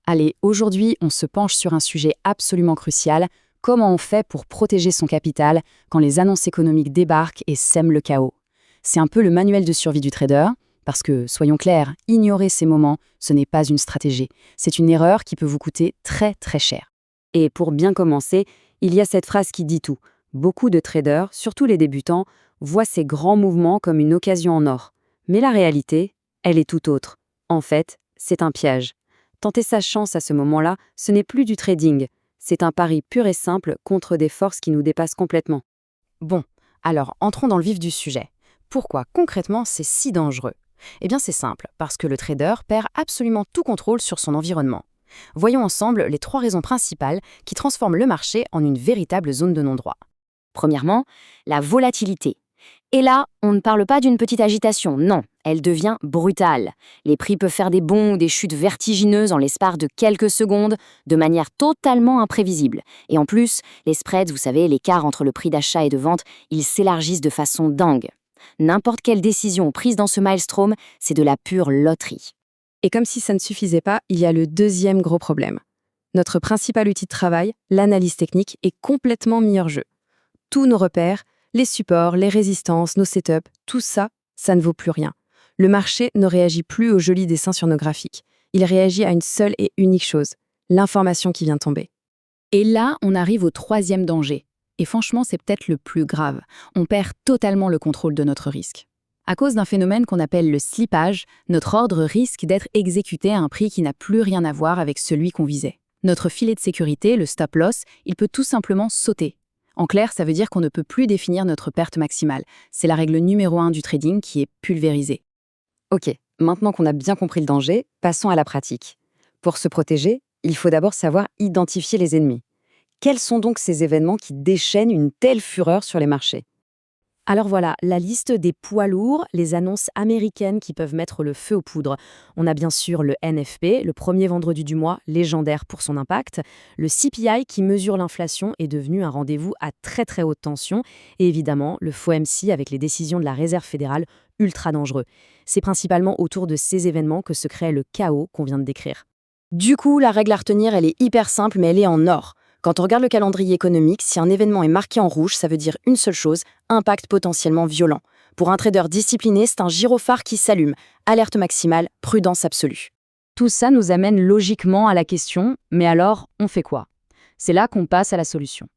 Allez, aujourd'hui, on se penche sur un sujet absolument crucial. Comment on fait pour protéger son capital quand les annonces économiques débarquent et sèment le chaos? C'est un peu le manuel de survie du trader, parce que, soyons clairs, ignorer ces moments, ce n'est pas une stratégie. C'est une erreur qui peut vous coûter très très cher. Et pour bien commencer, il y a cette phrase qui dit tout. Beaucoup de traders, surtout les débutants, voient ces grands mouvements comme une occasion en or. Mais la réalité, elle est tout autre. En fait, c'est un piège. Tenter sa chance à ce moment-là, ce n'est plus du trading. C'est un pari pur et simple contre des forces qui nous dépassent complètement. Bon, alors entrons dans le vif du sujet. Pourquoi concrètement c'est si dangereux? Eh bien c'est simple, parce que le trader perd absolument tout contrôle sur son environnement. Voyons ensemble les 3 raisons principales qui transforment le marché en une véritable zone de non-droit. Premièrement, la volatilité. Et là, on ne parle pas d'une petite agitation, non, elle devient brutale. Les prix peuvent faire des bonds ou des chutes vertigineuses en l'espace de quelques secondes, de manière totalement imprévisible. Et en plus, les spreads, vous savez, l'écart entre le prix d'achat et de vente, ils s'élargissent de façon dingue. N'importe quelle décision prise dans ce maelstrom, c'est de la pure loterie. Et comme si ça ne suffisait pas, il y a le deuxième gros problème. Notre principal outil de travail, l'analyse technique, est complètement mis hors jeu. Tous nos repères, les supports, les résistances, nos setups, tout ça, ça ne vaut plus rien. Le marché ne réagit plus aux jolis dessins sur nos graphiques. Il réagit à une seule et unique chose, l'information qui vient de tomber. Et là, on arrive au 3e danger. Et franchement, c'est peut-être le plus grave. On perd totalement le contrôle de notre risque. À cause d'un phénomène qu'on appelle le slippage, notre ordre risque d'être exécuté à un prix qui n'a plus rien à voir avec celui qu'on visait. Notre filet de sécurité, le stop loss, il peut tout simplement sauter. En clair, ça veut dire qu'on ne peut plus définir notre perte maximale. C'est la règle numéro 1 du trading qui est pulvérisée. Ok, maintenant qu'on a bien compris le danger, passons à la pratique. Pour se protéger, il faut d'abord savoir identifier les ennemis. Quels sont donc ces événements qui déchaînent une telle fureur sur les marchés? Alors voilà, la liste des poids lourds, les annonces américaines qui peuvent mettre le feu aux poudres. On a bien sûr le NFP, le premier vendredi du mois, légendaire pour son impact. Le CPI qui mesure l'inflation est devenu un rendez-vous à très très haute tension. Et évidemment, le FOMC avec les décisions de la Réserve fédérale, ultra dangereux. C'est principalement autour de ces événements que se crée le chaos qu'on vient de décrire. Du coup, la règle à retenir, elle est hyper simple, mais elle est en or. Quand on regarde le calendrier économique, si un événement est marqué en rouge, ça veut dire une seule chose, impact potentiellement violent. Pour un trader discipliné, c'est un gyrophare qui s'allume. Alerte maximale, prudence absolue. Tout ça nous amène logiquement à la question, mais alors, on fait quoi? C'est là qu'on passe à la solution.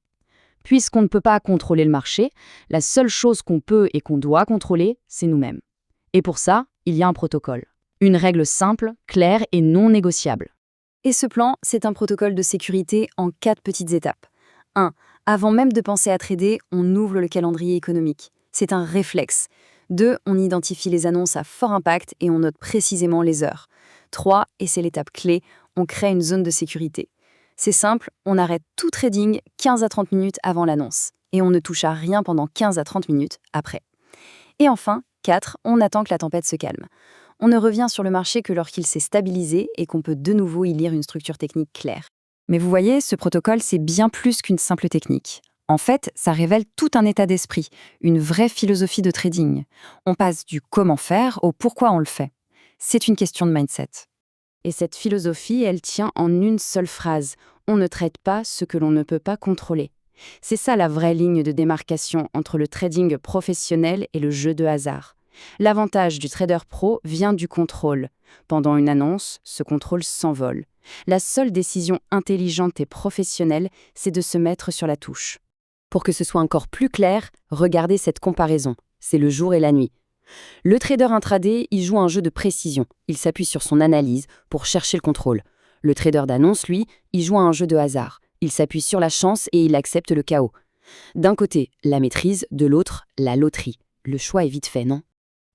Puisqu'on ne peut pas contrôler le marché, la seule chose qu'on peut et qu'on doit contrôler, c'est nous-mêmes. Et pour ça, il y a un protocole. Une règle simple, claire et non négociable. Et ce plan, c'est un protocole de sécurité en 4 petites étapes. 1. Avant même de penser à trader, on ouvre le calendrier économique. C'est un réflexe. 2. On identifie les annonces à fort impact et on note précisément les heures. 3. Et c'est l'étape clé, on crée une zone de sécurité. C'est simple, on arrête tout trading 15 à 30 minutes avant l'annonce. Et on ne touche à rien pendant 15 à 30 minutes après. Et enfin, 4. On attend que la tempête se calme. On ne revient sur le marché que lorsqu'il s'est stabilisé et qu'on peut de nouveau y lire une structure technique claire. Mais vous voyez, ce protocole, c'est bien plus qu'une simple technique. En fait, ça révèle tout un état d'esprit, une vraie philosophie de trading. On passe du comment faire au pourquoi on le fait. C'est une question de mindset. Et cette philosophie, elle tient en une seule phrase. On ne traite pas ce que l'on ne peut pas contrôler. C'est ça la vraie ligne de démarcation entre le trading professionnel et le jeu de hasard. L'avantage du trader pro vient du contrôle. Pendant une annonce, ce contrôle s'envole. La seule décision intelligente et professionnelle, c'est de se mettre sur la touche. Pour que ce soit encore plus clair, regardez cette comparaison. C'est le jour et la nuit. Le trader intraday, il joue un jeu de précision. Il s'appuie sur son analyse pour chercher le contrôle. Le trader d'annonce, lui, il joue à un jeu de hasard. Il s'appuie sur la chance et il accepte le chaos. D'un côté, la maîtrise, de l'autre, la loterie. Le choix est vite fait, non?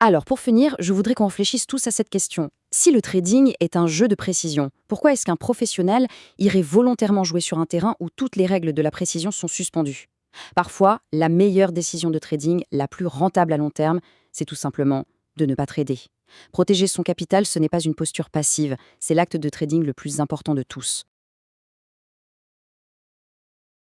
Alors pour finir, je voudrais qu'on réfléchisse tous à cette question. Si le trading est un jeu de précision, pourquoi est-ce qu'un professionnel irait volontairement jouer sur un terrain où toutes les règles de la précision sont suspendues? Parfois, la meilleure décision de trading, la plus rentable à long terme, c'est tout simplement de ne pas trader. Protéger son capital, ce n'est pas une posture passive, c'est l'acte de trading le plus important de tous.